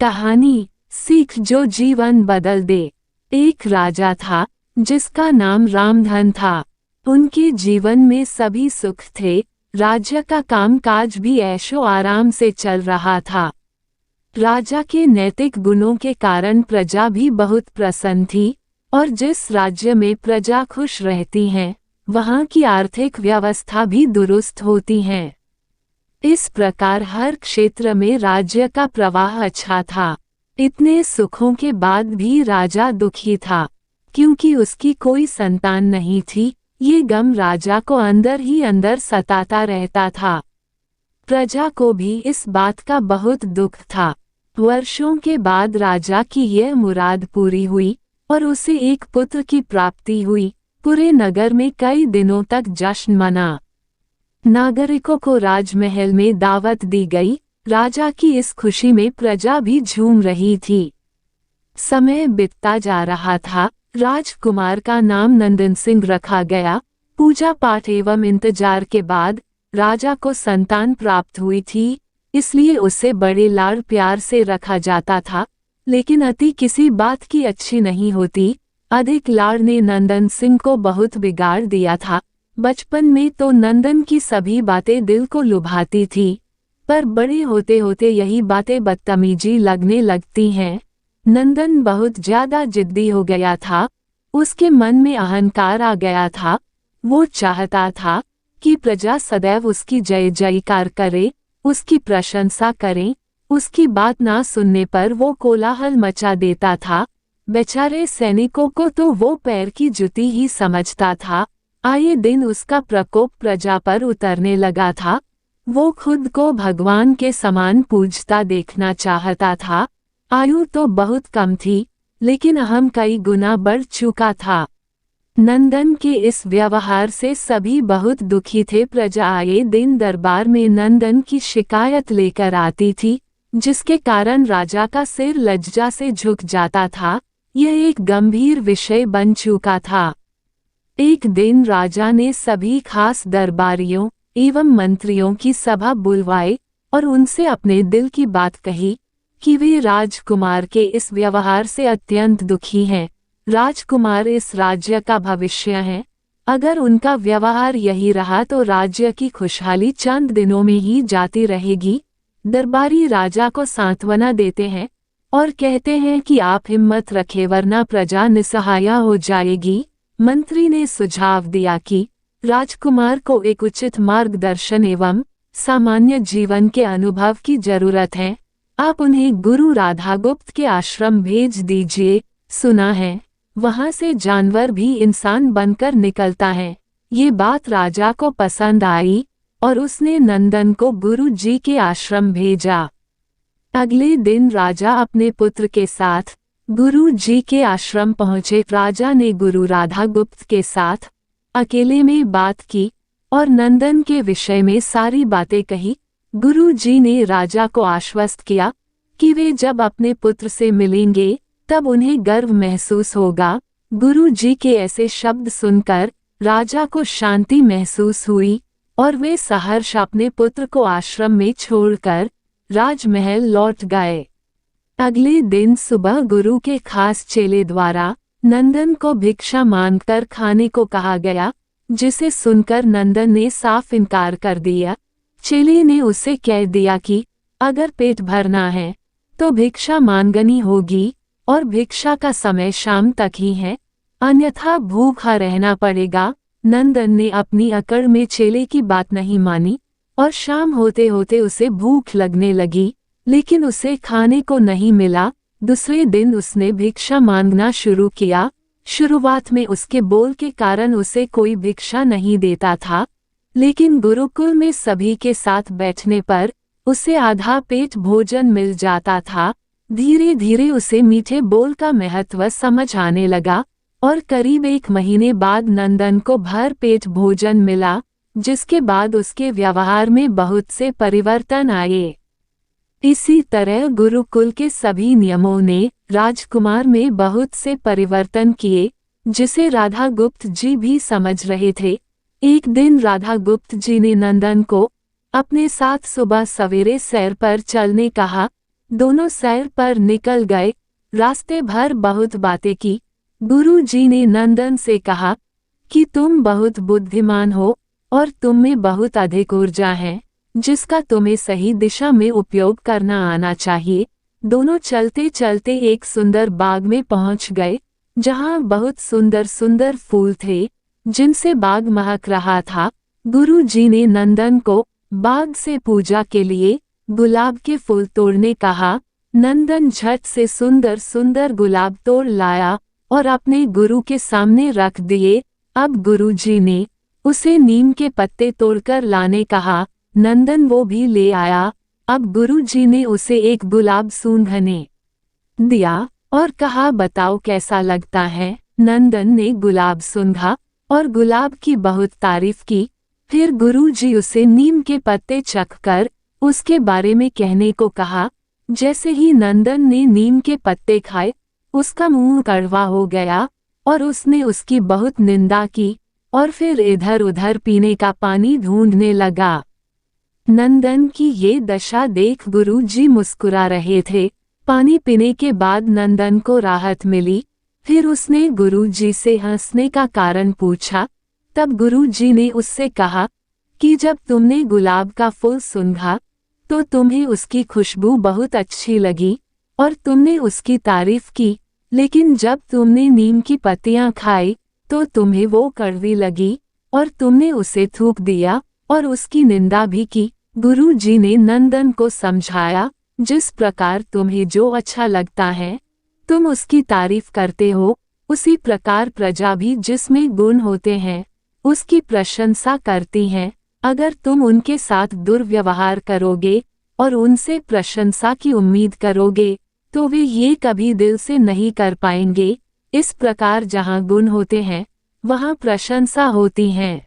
कहानी सीख जो जीवन बदल दे। एक राजा था जिसका नाम रामधन था। उनके जीवन में सभी सुख थे। राज्य का कामकाज भी ऐशो आराम से चल रहा था। राजा के नैतिक गुणों के कारण प्रजा भी बहुत प्रसन्न थी और जिस राज्य में प्रजा खुश रहती है वहाँ की आर्थिक व्यवस्था भी दुरुस्त होती है। इस प्रकार हर क्षेत्र में राज्य का प्रवाह अच्छा था। इतने सुखों के बाद भी राजा दुखी था क्योंकि उसकी कोई संतान नहीं थी। ये गम राजा को अंदर ही अंदर सताता रहता था। प्रजा को भी इस बात का बहुत दुख था। वर्षों के बाद राजा की यह मुराद पूरी हुई और उसे एक पुत्र की प्राप्ति हुई। पूरे नगर में कई दिनों तक जश्न मना। नागरिकों को राजमहल में दावत दी गई। राजा की इस खुशी में प्रजा भी झूम रही थी। समय बीतता जा रहा था। राजकुमार का नाम नंदन सिंह रखा गया। पूजा पाठ एवं इंतजार के बाद राजा को संतान प्राप्त हुई थी, इसलिए उसे बड़े लाड़ प्यार से रखा जाता था। लेकिन अति किसी बात की अच्छी नहीं होती। अधिक लाड़ ने नंदन सिंह को बहुत बिगाड़ दिया था। बचपन में तो नंदन की सभी बातें दिल को लुभाती थी, पर बड़े होते होते यही बातें बदतमीजी लगने लगती हैं। नंदन बहुत ज्यादा जिद्दी हो गया था। उसके मन में अहंकार आ गया था। वो चाहता था कि प्रजा सदैव उसकी जय जयकार करे, उसकी प्रशंसा करे। उसकी बात ना सुनने पर वो कोलाहल मचा देता था। बेचारे सैनिकों को तो वो पैर की जुती ही समझता था। आए दिन उसका प्रकोप प्रजा पर उतरने लगा था। वो खुद को भगवान के समान पूजता देखना चाहता था। आयु तो बहुत कम थी, लेकिन अहम कई गुना बढ़ चुका था। नंदन के इस व्यवहार से सभी बहुत दुखी थे। प्रजा आए दिन दरबार में नंदन की शिकायत लेकर आती थी, जिसके कारण राजा का सिर लज्जा से झुक जाता था। यह एक गंभीर विषय बन चुका था। एक दिन राजा ने सभी खास दरबारियों एवं मंत्रियों की सभा बुलवाई और उनसे अपने दिल की बात कही कि वे राजकुमार के इस व्यवहार से अत्यंत दुखी हैं। राजकुमार इस राज्य का भविष्य है। अगर उनका व्यवहार यही रहा तो राज्य की खुशहाली चंद दिनों में ही जाती रहेगी। दरबारी राजा को सांत्वना देते हैं और कहते हैं कि आप हिम्मत रखें वरना प्रजा निसहाय हो जाएगी। मंत्री ने सुझाव दिया कि राजकुमार को एक उचित मार्गदर्शन एवं सामान्य जीवन के अनुभव की जरूरत है। आप उन्हें गुरु राधागुप्त के आश्रम भेज दीजिए। सुना है वहां से जानवर भी इंसान बनकर निकलता है। ये बात राजा को पसंद आई और उसने नंदन को गुरु जी के आश्रम भेजा। अगले दिन राजा अपने पुत्र के साथ गुरु जी के आश्रम पहुंचे। राजा ने गुरु राधागुप्त के साथ अकेले में बात की और नंदन के विषय में सारी बातें कही। गुरु जी ने राजा को आश्वस्त किया कि वे जब अपने पुत्र से मिलेंगे तब उन्हें गर्व महसूस होगा। गुरु जी के ऐसे शब्द सुनकर राजा को शांति महसूस हुई और वे सहर्ष अपने पुत्र को आश्रम में छोड़कर राजमहल लौट गए। अगले दिन सुबह गुरु के खास चेले द्वारा नंदन को भिक्षा मांगकर खाने को कहा गया, जिसे सुनकर नंदन ने साफ इनकार कर दिया। चेले ने उसे कह दिया कि अगर पेट भरना है तो भिक्षा मांगनी होगी और भिक्षा का समय शाम तक ही है, अन्यथा भूखा रहना पड़ेगा। नंदन ने अपनी अकड़ में चेले की बात नहीं मानी और शाम होते होते उसे भूख लगने लगी, लेकिन उसे खाने को नहीं मिला। दूसरे दिन उसने भिक्षा मांगना शुरू किया। शुरुआत में उसके बोल के कारण उसे कोई भिक्षा नहीं देता था, लेकिन गुरुकुल में सभी के साथ बैठने पर उसे आधा पेट भोजन मिल जाता था। धीरे धीरे उसे मीठे बोल का महत्व समझ आने लगा और करीब 1 महीने बाद नंदन को भर पेट भोजन मिला, जिसके बाद उसके व्यवहार में बहुत से परिवर्तन आए। इसी तरह गुरुकुल के सभी नियमों ने राजकुमार में बहुत से परिवर्तन किए, जिसे राधागुप्त जी भी समझ रहे थे। एक दिन राधागुप्त जी ने नंदन को अपने साथ सुबह सवेरे सैर पर चलने कहा। दोनों सैर पर निकल गए। रास्ते भर बहुत बातें की। गुरुजी ने नंदन से कहा कि तुम बहुत बुद्धिमान हो और तुम में बहुत अधिक ऊर्जा है, जिसका तुम्हें सही दिशा में उपयोग करना आना चाहिए। दोनों चलते चलते एक सुंदर बाग में पहुंच गए, जहां बहुत सुंदर सुंदर फूल थे, जिनसे बाग महक रहा था। गुरुजी ने नंदन को बाग से पूजा के लिए गुलाब के फूल तोड़ने कहा। नंदन झट से सुंदर सुंदर गुलाब तोड़ लाया और अपने गुरु के सामने रख दिए। अब गुरुजी ने उसे नीम के पत्ते तोड़कर लाने कहा। नंदन वो भी ले आया। अब गुरुजी ने उसे एक गुलाब सूंघने दिया और कहा, बताओ कैसा लगता है। नंदन ने गुलाब सूंघा और गुलाब की बहुत तारीफ की। फिर गुरुजी उसे नीम के पत्ते चखकर उसके बारे में कहने को कहा। जैसे ही नंदन ने नीम के पत्ते खाए, उसका मुंह कड़वा हो गया और उसने उसकी बहुत निंदा की और फिर इधर उधर पीने का पानी ढूंढने लगा। नंदन की ये दशा देख गुरुजी मुस्कुरा रहे थे। पानी पीने के बाद नंदन को राहत मिली। फिर उसने गुरुजी से हंसने का कारण पूछा। तब गुरुजी ने उससे कहा कि जब तुमने गुलाब का फूल सूंघा तो तुम्हें उसकी खुशबू बहुत अच्छी लगी और तुमने उसकी तारीफ की, लेकिन जब तुमने नीम की पत्तियां खाई तो तुम्हें वो कड़वी लगी और तुमने उसे थूक दिया और उसकी निंदा भी की। गुरुजी ने नंदन को समझाया, जिस प्रकार तुम्हें जो अच्छा लगता है तुम उसकी तारीफ करते हो, उसी प्रकार प्रजा भी जिसमें गुण होते हैं उसकी प्रशंसा करती है। अगर तुम उनके साथ दुर्व्यवहार करोगे और उनसे प्रशंसा की उम्मीद करोगे तो वे ये कभी दिल से नहीं कर पाएंगे। इस प्रकार जहाँ गुण होते हैं वहाँ प्रशंसा होती है।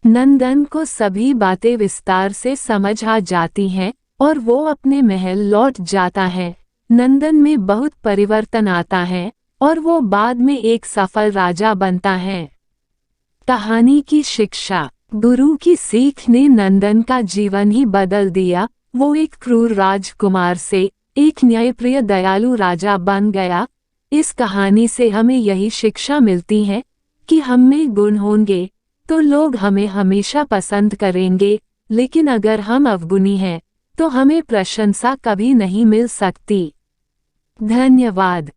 नंदन को सभी बातें विस्तार से समझ आ जाती हैं और वो अपने महल लौट जाता है। नंदन में बहुत परिवर्तन आता है और वो बाद में एक सफल राजा बनता है। कहानी की शिक्षा। गुरु की सीख ने नंदन का जीवन ही बदल दिया। वो एक क्रूर राजकुमार से एक न्यायप्रिय दयालु राजा बन गया। इस कहानी से हमें यही शिक्षा मिलती है कि हम में गुण होंगे तो लोग हमें हमेशा पसंद करेंगे, लेकिन अगर हम अवगुणी हैं तो हमें प्रशंसा कभी नहीं मिल सकती। धन्यवाद।